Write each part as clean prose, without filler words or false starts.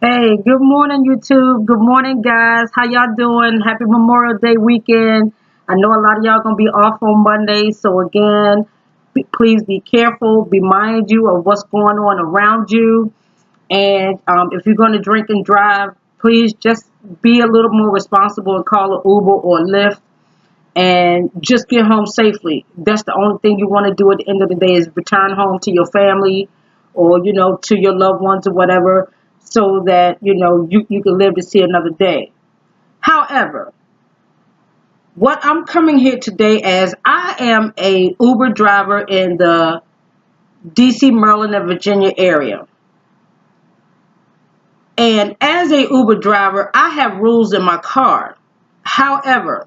Hey, good morning, YouTube. Good morning, guys. How y'all doing? Happy Memorial Day weekend. I know a lot of y'all gonna be off on Monday, so again, please be careful. Be mind you of what's going on around you, and if you're gonna drink and drive, please just be a little more responsible and call an Uber or Lyft, and just get home safely. That's the only thing you want to do at the end of the day is return home to your family or, to your loved ones or whatever so that, you can live to see another day. However, what I'm coming here today as I am a Uber driver in the DC, Maryland, and Virginia area. And as a Uber driver, I have rules in my car. However,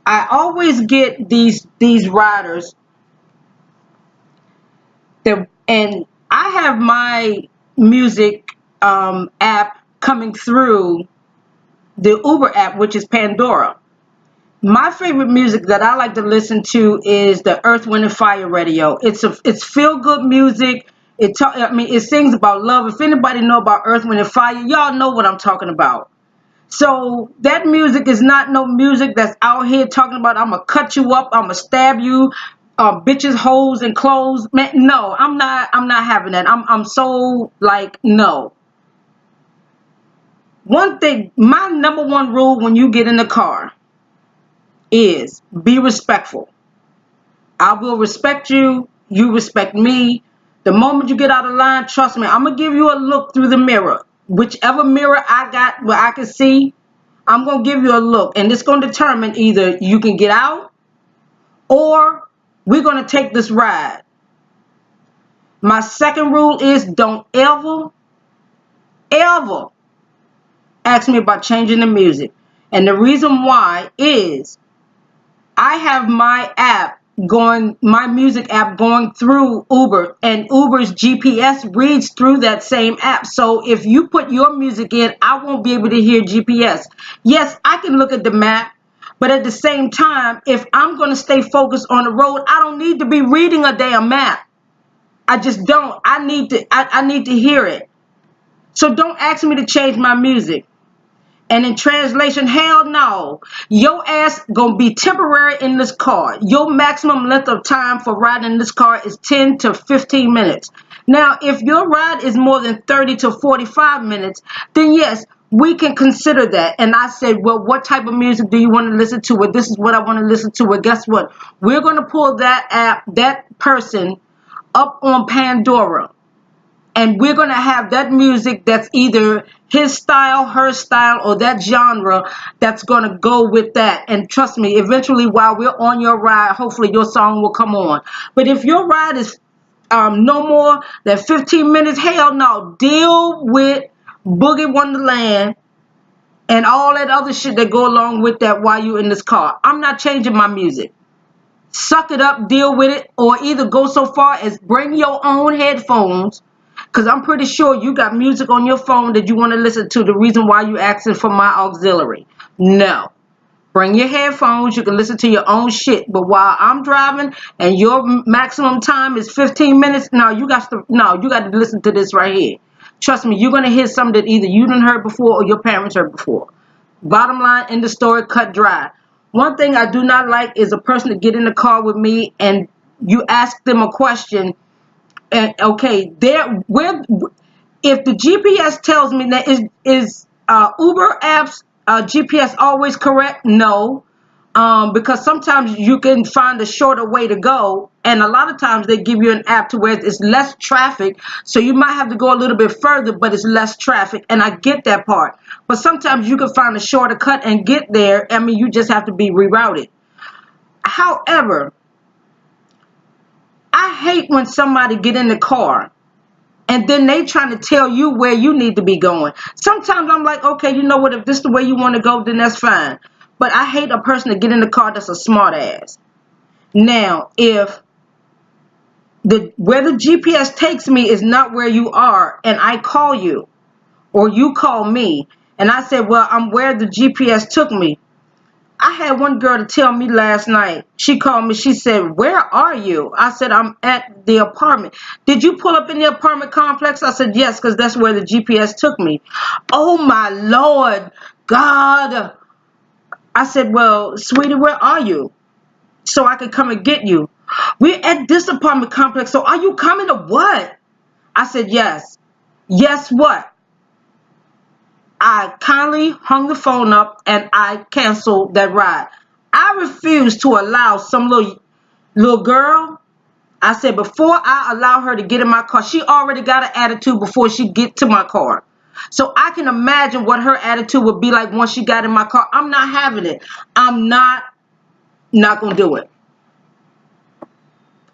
I always get these riders and I have my music app coming through the Uber app, which is Pandora. My favorite music that I like to listen to is the Earth, Wind, and Fire radio. It's feel good music. It sings about love. If anybody know about Earth, Wind, and Fire, y'all know what I'm talking about. So that music is not no music that's out here talking about I'm gonna cut you up, I'm gonna stab you, bitches, hoes, and clothes. Man, no, I'm not. I'm not having that. I'm so like no. One thing, my number one rule when you get in the car is be respectful. I will respect you. You respect me. The moment you get out of line, trust me, I'm gonna give you a look through the mirror. Whichever mirror I got where I can see, I'm going to give you a look, and it's going to determine either you can get out or we're going to take this ride. My second rule is don't ever ask me about changing the music. And the reason why is I have my music app going through Uber, and Uber's GPS reads through that same app. So if you put your music in, I won't be able to hear GPS. Yes, I can look at the map, but at the same time, if I'm going to stay focused on the road, I don't need to be reading a damn map. I just don't. I need to hear it. So don't ask me to change my music. And in translation, hell no. Your ass gonna be temporary in this car. Your maximum length of time for riding in this car is 10 to 15 minutes. Now, if your ride is more than 30 to 45 minutes, then yes, we can consider that. And I said, well, what type of music do you want to listen to? Well, this is what I want to listen to. Well, guess what? We're going to pull that person up on Pandora, and we're going to have that music that's either his style, her style, or that genre that's going to go with that. And trust me, eventually while we're on your ride, hopefully your song will come on. But if your ride is no more than 15 minutes, hell no, deal with Boogie Wonderland and all that other shit that go along with that while you're in this car. I'm not changing my music. Suck it up, deal with it, or either go so far as bring your own headphones, because I'm pretty sure you got music on your phone that you want to listen to. The reason why you asking for my auxiliary. No. Bring your headphones. You can listen to your own shit. But while I'm driving and your maximum time is 15 minutes, you got to listen to this right here. Trust me, you're going to hear something that either you didn't heard before or your parents heard before. Bottom line, end the story, cut dry. One thing I do not like is a person to get in the car with me and you ask them a question, and okay, if the GPS tells me that is Uber apps GPS always correct? No. Because sometimes you can find a shorter way to go, and a lot of times they give you an app to where it's less traffic, so you might have to go a little bit further, but it's less traffic, and I get that part. But sometimes you can find a shorter cut and get there. I mean, you just have to be rerouted. However, I hate when somebody get in the car and then they trying to tell you where you need to be going. Sometimes I'm like, okay, you know what? If this is the way you want to go, then that's fine. But I hate a person to get in the car that's a smart ass. Now, if where the GPS takes me is not where you are, and I call you, or you call me, and I said, well, I'm where the GPS took me, I had one girl to tell me last night. She called me. She said, "Where are you?" I said, "I'm at the apartment." "Did you pull up in the apartment complex?" I said, "Yes, because that's where the GPS took me." "Oh my Lord, God." I said, "Well, sweetie, where are you? So I could come and get you." "We're at this apartment complex. So are you coming or what?" I said, "Yes." Yes, what? I kindly hung the phone up and I canceled that ride. I refuse to allow some little girl. I said, before I allow her to get in my car, she already got an attitude before she get to my car. So I can imagine what her attitude would be like once she got in my car. I'm not having it. I'm not gonna do it.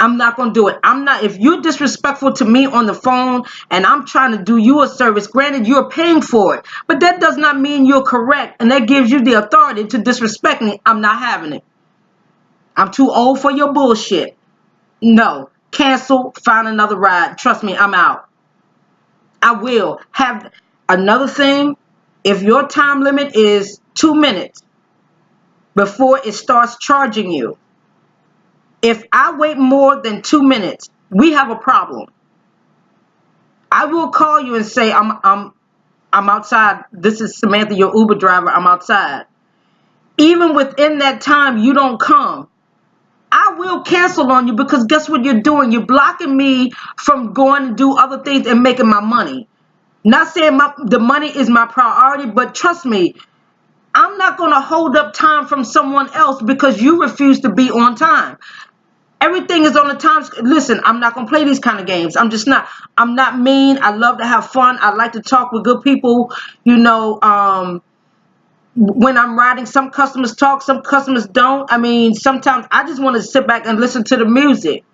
I'm not going to do it. I'm not. If you're disrespectful to me on the phone and I'm trying to do you a service, granted, you're paying for it, but that does not mean you're correct. And that gives you the authority to disrespect me. I'm not having it. I'm too old for your bullshit. No. Cancel. Find another ride. Trust me, I'm out. I will have another thing. If your time limit is 2 minutes before it starts charging you, if I wait more than 2 minutes, we have a problem. I will call you and say, I'm outside. This is Samantha, your Uber driver. I'm outside. Even within that time, you don't come, I will cancel on you, because guess what you're doing? You're blocking me from going to do other things and making my money. Not saying the money is my priority, but trust me, I'm not going to hold up time from someone else because you refuse to be on time. Everything is on the time. Listen, I'm not going to play these kind of games. I'm just not. I'm not mean. I love to have fun. I like to talk with good people. You know, when I'm riding, some customers talk, some customers don't. I mean, sometimes I just want to sit back and listen to the music.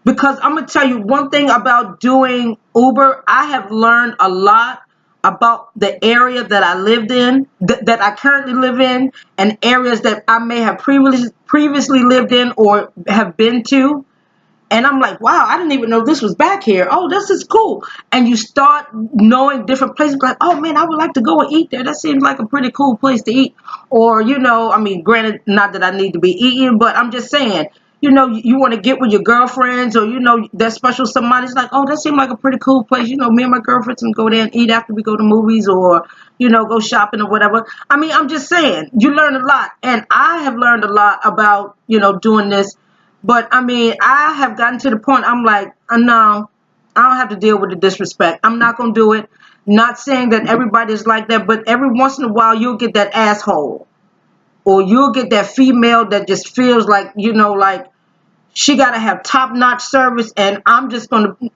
Because I'm going to tell you one thing about doing Uber. I have learned a lot about the area that I lived in, that I currently live in, and areas that I may have previously lived in or have been to. And I'm like, wow, I didn't even know this was back here. Oh, this is cool. And you start knowing different places. Like, oh, man, I would like to go and eat there. That seems like a pretty cool place to eat. Or, you know, I mean, granted, not that I need to be eating, but I'm just saying, you know, you want to get with your girlfriends, or, you know, that special somebody's like, oh, that seemed like a pretty cool place. You know, me and my girlfriends can go there and eat after we go to movies, or, you know, go shopping or whatever. I mean, I'm just saying, you learn a lot. And I have learned a lot about, you know, doing this. But I mean, I have gotten to the point I'm like, no, I don't have to deal with the disrespect. I'm not going to do it. Not saying that everybody's like that, but every once in a while you'll get that asshole. Or you'll get that female that just feels like, you know, like she got to have top-notch service, and I'm just going to.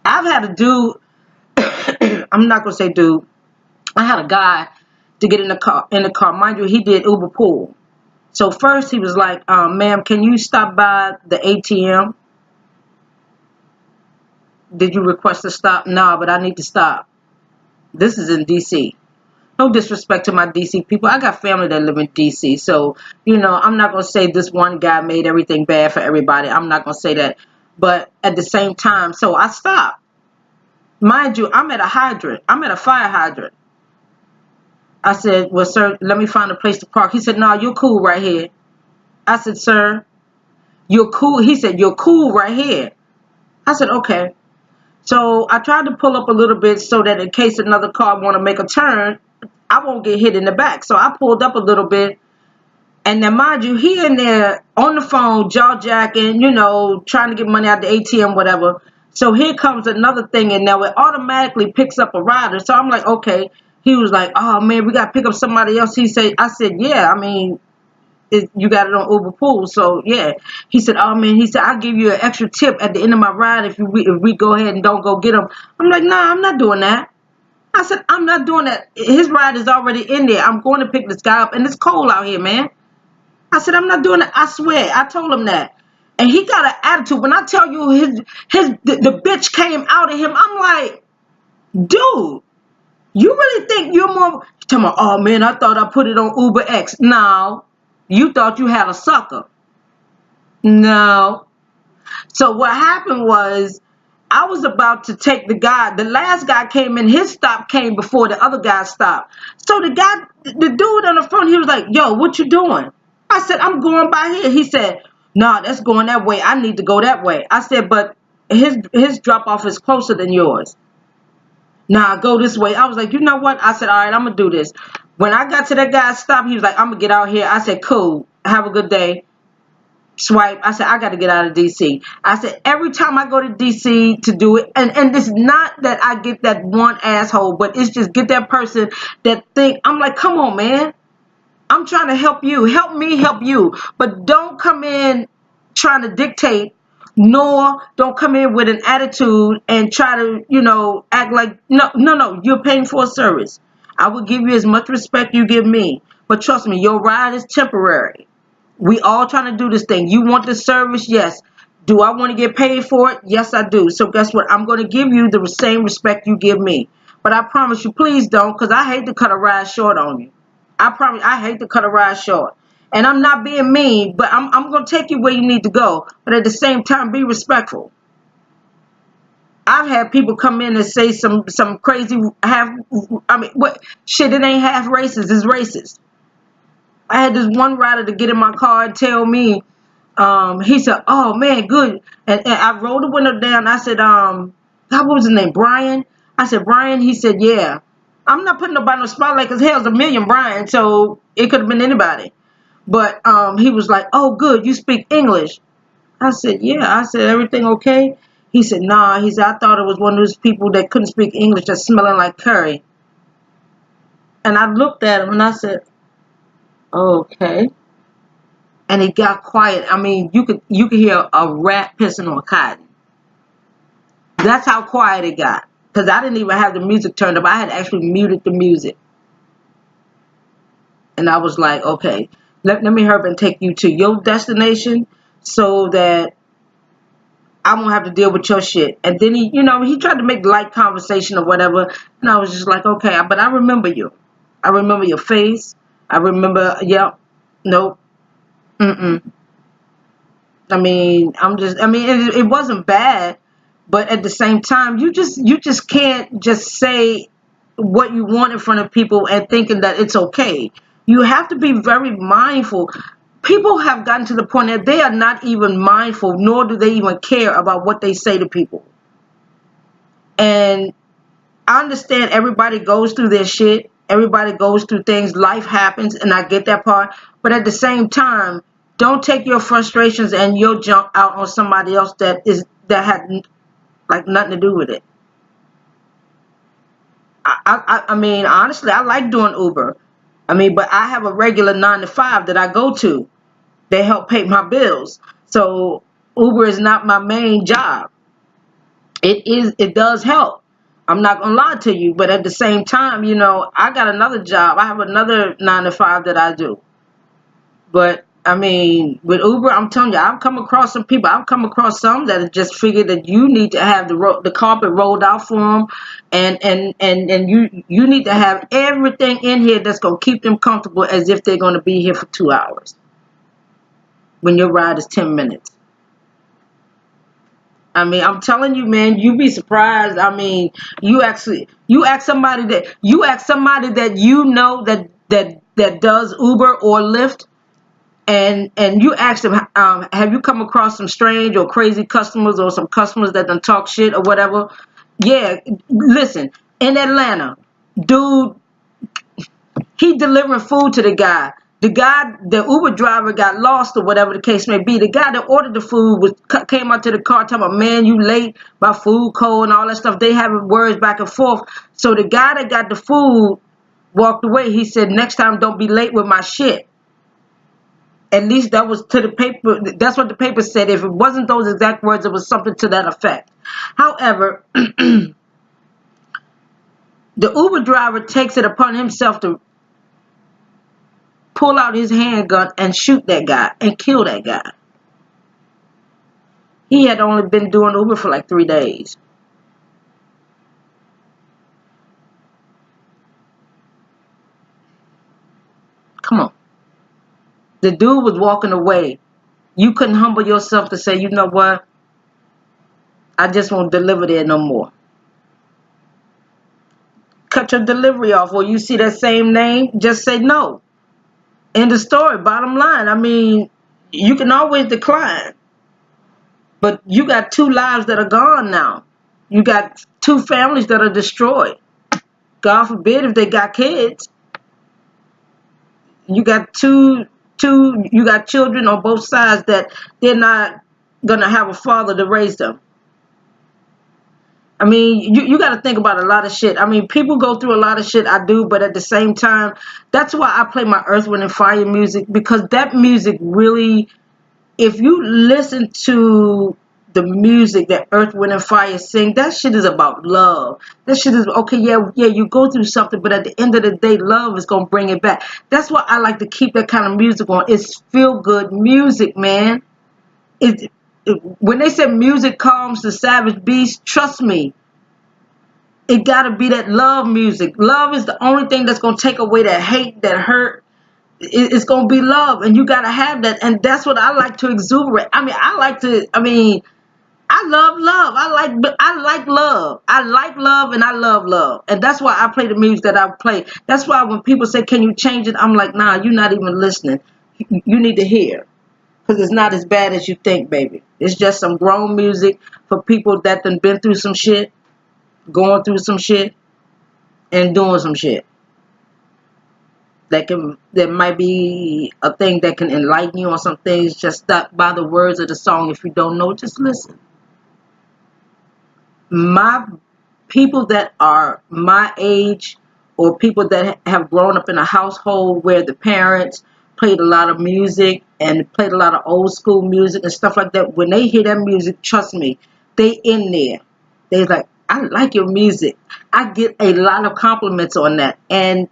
I've had a dude, I'm not going to say dude. I had a guy to get in the car. Mind you, he did Uber Pool. So first he was like, ma'am, can you stop by the ATM? Did you request to stop? No, but I need to stop. This is in D.C. No disrespect to my D.C. people. I got family that live in D.C. So, you know, I'm not going to say this one guy made everything bad for everybody. I'm not going to say that. But at the same time, so I stopped. Mind you, I'm at a hydrant. I'm at a fire hydrant. I said, well, sir, let me find a place to park. He said, no, you're cool right here. I said, sir, you're cool. He said, you're cool right here. I said, okay. So I tried to pull up a little bit so that in case another car want to make a turn, I won't get hit in the back. So I pulled up a little bit. And then, mind you, he in there on the phone, jaw jacking, you know, trying to get money out the ATM, whatever. So here comes another thing, and now it automatically picks up a rider. So I'm like, okay. He was like, oh, man, we got to pick up somebody else. I said, yeah, I mean, you got it on Uber Pool, so yeah. He said, oh man, he said, I'll give you an extra tip at the end of my ride if we go ahead and don't go get him. I'm like, nah, I'm not doing that. I said, I'm not doing that. His ride is already in there. I'm going to pick this guy up, and it's cold out here, man. I said, I'm not doing that. I swear. I told him that. And he got an attitude. When I tell you the bitch came out of him, I'm like, dude, you really think you're more. Tell me, oh man, I thought I put it on Uber X. No. You thought you had a sucker. No. So what happened was, I was about to take the guy. The last guy came in. His stop came before the other guy stopped. So the dude on the phone, he was like, "Yo, what you doing?" I said, "I'm going by here." He said, "Nah, that's going that way. I need to go that way." I said, "But his drop off is closer than yours." Nah, go this way. I was like, "You know what?" I said, "All right, I'm gonna do this." When I got to that guy's stop, he was like, "I'm gonna get out here." I said, "Cool. Have a good day." Swipe. I said, I got to get out of DC. I said, every time I go to DC to do it, and it's not that I get that one asshole, but it's just get that person that think, I'm like, come on, man. I'm trying to help you. Help me help you. But don't come in trying to dictate, nor don't come in with an attitude and try to, act like, no, you're paying for a service. I will give you as much respect you give me. But trust me, your ride is temporary. We all trying to do this thing. You want the service? Yes. Do I want to get paid for it? Yes, I do. So guess what? I'm going to give you the same respect you give me. But I promise you, please don't, because I hate to cut a ride short on you. I promise, I hate to cut a ride short. And I'm not being mean, but I'm going to take you where you need to go. But at the same time, be respectful. I've had people come in and say some crazy what shit, it ain't half racist, it's racist. I had this one rider to get in my car and tell me, he said, "Oh man, good." And I rolled the window down. I said, God, what was his name? Brian. I said, Brian. He said, yeah. I'm not putting nobody on the spotlight because hell's a million Brian, so it could have been anybody. But he was like, "Oh, good, you speak English." I said, "Yeah." I said, "Everything okay?" He said, "Nah." He said, "I thought it was one of those people that couldn't speak English that's smelling like curry." And I looked at him and I said, "Okay." And it got quiet. I mean, you could hear a rat pissing on cotton. That's how quiet it got. Because I didn't even have the music turned up. I had actually muted the music. And I was like, okay, let me hurry up and take you to your destination so that I won't have to deal with your shit. And then he tried to make light conversation or whatever. And I was just like, okay, but I remember you. I remember your face. I remember, yep, nope, mm-mm. It wasn't bad, but at the same time, you just can't just say what you want in front of people and thinking that it's okay. You have to be very mindful. People have gotten to the point that they are not even mindful, nor do they even care about what they say to people. And I understand everybody goes through their shit. Everybody goes through things. Life happens, and I get that part. But at the same time, don't take your frustrations and your junk out on somebody else that had like nothing to do with it. I mean, honestly, I like doing Uber. But I have a regular 9 to 5 that I go to. They help pay my bills. So Uber is not my main job. It does help. I'm not gonna lie to you, but at the same time, I got another job. I have another 9 to 5 that I do. But with Uber, I'm telling you, I've come across some people. I've come across some that have just figured that you need to have the carpet rolled out for them, and you need to have everything in here that's gonna keep them comfortable, as if they're gonna be here for 2 hours when your ride is 10 minutes. I'm telling you, man, you'd be surprised. You ask somebody that that does Uber or Lyft, and you ask them, have you come across some strange or crazy customers, or some customers that done talk shit or whatever? Yeah, listen, in Atlanta, dude, he delivering food to the guy. The Uber driver got lost or whatever the case may be. The guy that ordered the food came out to the car talking about, "Man, you late, my food cold," and all that stuff. They having words back and forth. So the guy that got the food walked away. He said, "Next time, don't be late with my shit." At least that was to the paper. That's what the paper said. If it wasn't those exact words, it was something to that effect. However, the Uber driver takes it upon himself to pull out his handgun and shoot that guy and kill that guy. He had only been doing Uber for like 3 days. Come on. The dude was walking away. You couldn't humble yourself to say, "You know what? I just won't deliver there no more. Cut your delivery off, or you see that same name, just say no. End of story. Bottom line. I mean, you can always decline, but you got two lives that are gone now. You got two families that are destroyed. God forbid if they got kids. You got you got children on both sides that they're not gonna have a father to raise them. I mean, you got to think about a lot of shit. I mean, people go through a lot of shit. I do, but at the same time, that's why I play my Earth, Wind, and Fire music, because that music really, if you listen to the music that Earth, Wind, and Fire sing, that shit is about love. That shit is, okay, yeah, you go through something, but at the end of the day, love is going to bring it back. That's why I like to keep that kind of music on. It's feel-good music, man. It, when they say music calms the savage beast, trust me, it got to be that love music. Love is the only thing that's going to take away that hate, that hurt. It's going to be love, and you got to have that. And that's what I like to exuberate. I mean, I love love. I like love. I like love, and I love love. And that's why I play the music that I play. That's why when people say, can you change it? I'm like, nah, you're not even listening. You need to hear, because it's not as bad as you think, baby. It's just some grown music for people that done been through some shit, going through some shit, and doing some shit. That might be a thing that can enlighten you on some things. Just stop by the words of the song. If you don't know, just listen. My people that are my age, or people that have grown up in a household where the parents played a lot of music and played a lot of old school music and stuff like that, when they hear that music, trust me, they in there. They like, I like your music. I get a lot of compliments on that, and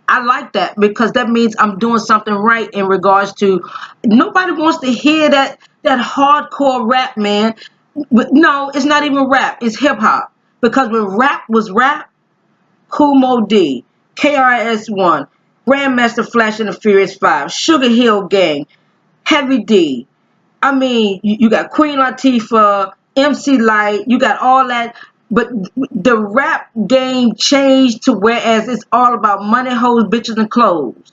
I like that, because that means I'm doing something right in regards to, nobody wants to hear that hardcore rap, man. No, it's not even rap. It's hip hop. Because when rap was rap, Kumo D, KRS-One, Grandmaster Flash and the Furious Five, Sugar Hill Gang, Heavy D. I mean, you got Queen Latifah, MC Light, you got all that. But the rap game changed to whereas it's all about money, hoes, bitches, and clothes.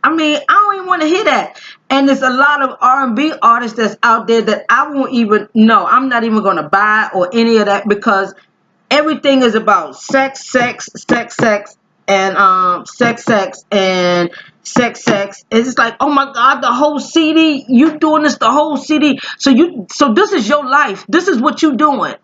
I mean, I don't even want to hear that. And there's a lot of R&B artists that's out there that I won't even know. I'm not even going to buy or any of that, because everything is about sex, sex, sex, sex, and sex, sex, and sex, sex. It's just like, oh my God, the whole CD, you doing this the whole CD. So this is your life. This is what you doing.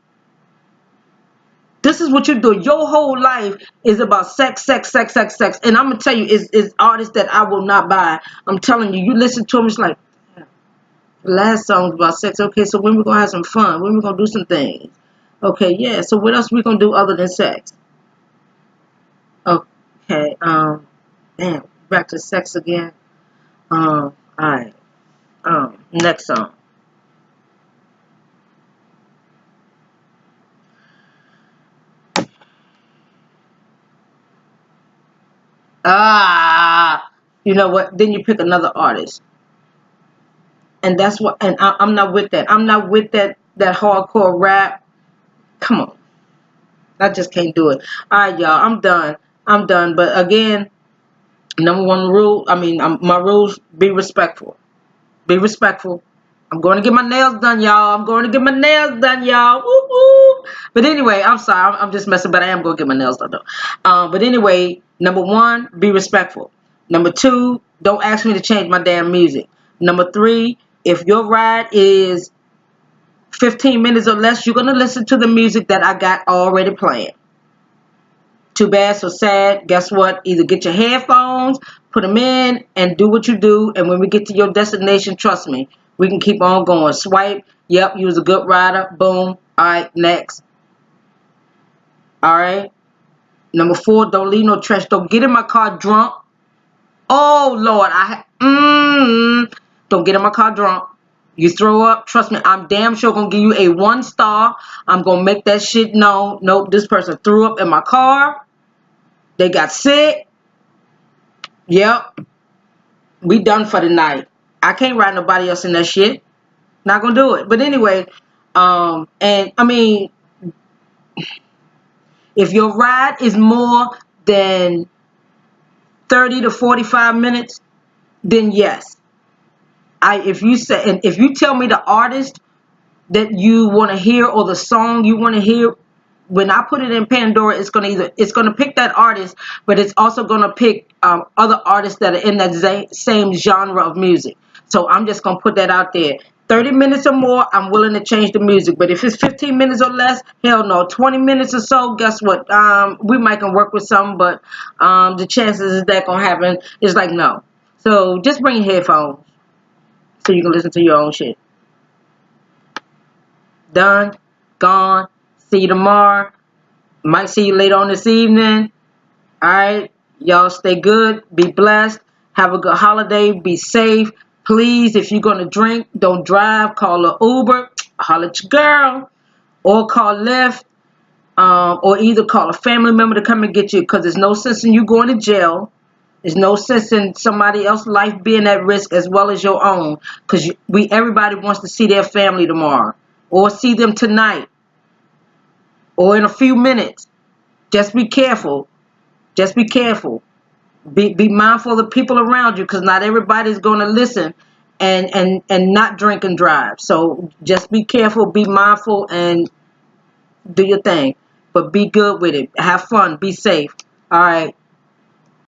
This is what you do. Your whole life is about sex, sex, sex, sex, sex. And I'm going to tell you, it's artists that I will not buy. I'm telling you, you listen to them, it's like, the last song was about sex. Okay, so when we going to have some fun? When we going to do some things? Okay, yeah, so what else we going to do other than sex? Okay, damn, back to sex again. Alright, next song. You know what? Then you pick another artist. And that's what, and I'm not with that. I'm not with that hardcore rap. Come on. I just can't do it. All right, y'all. I'm done. I'm done. But again, number one rule, my rules, be respectful. Be respectful. I'm going to get my nails done, y'all. I'm going to get my nails done, y'all. Woo woo. But anyway, I'm sorry. I'm just messing, but I am going to get my nails done, though. But anyway, number one, be respectful. Number two, don't ask me to change my damn music. Number three, if your ride is 15 minutes or less, you're going to listen to the music that I got already playing. Too bad, so sad. Guess what? Either get your headphones, put them in, and do what you do. And when we get to your destination, trust me, we can keep on going. Swipe. Yep, you was a good rider. Boom. All right, next. All right. Number four, don't leave no trash. Don't get in my car drunk. Oh, Lord. Don't get in my car drunk. You throw up, trust me, I'm damn sure going to give you a 1 star. I'm going to make that shit known. Nope, this person threw up in my car. They got sick. Yep. We done for the night. I can't ride nobody else in that shit. Not gonna do it. But anyway, and I mean, if your ride is more than 30 to 45 minutes, then yes. If you say, and if you tell me the artist that you want to hear or the song you want to hear, when I put it in Pandora, it's gonna pick that artist, but it's also gonna pick other artists that are in that same genre of music. So I'm just gonna put that out there. 30 minutes or more, I'm willing to change the music. But if it's 15 minutes or less, hell no. 20 minutes or so, guess what? We might can work with some, but the chances is that gonna happen is like no. So just bring your headphones so you can listen to your own shit. Done, gone. See you tomorrow. Might see you later on this evening. All right. Y'all stay good. Be blessed. Have a good holiday. Be safe. Please, if you're going to drink, don't drive. Call an Uber. Holler at your girl. Or call Lyft. Or either call a family member to come and get you. Because there's no sense in you going to jail. There's no sense in somebody else's life being at risk as well as your own. Because everybody wants to see their family tomorrow. Or see them tonight. Or in a few minutes. Just be careful. Just be careful. Be mindful of the people around you, because not everybody's going to listen and not drink and drive. So just be careful, be mindful, and do your thing. But be good with it. Have fun. Be safe. All right.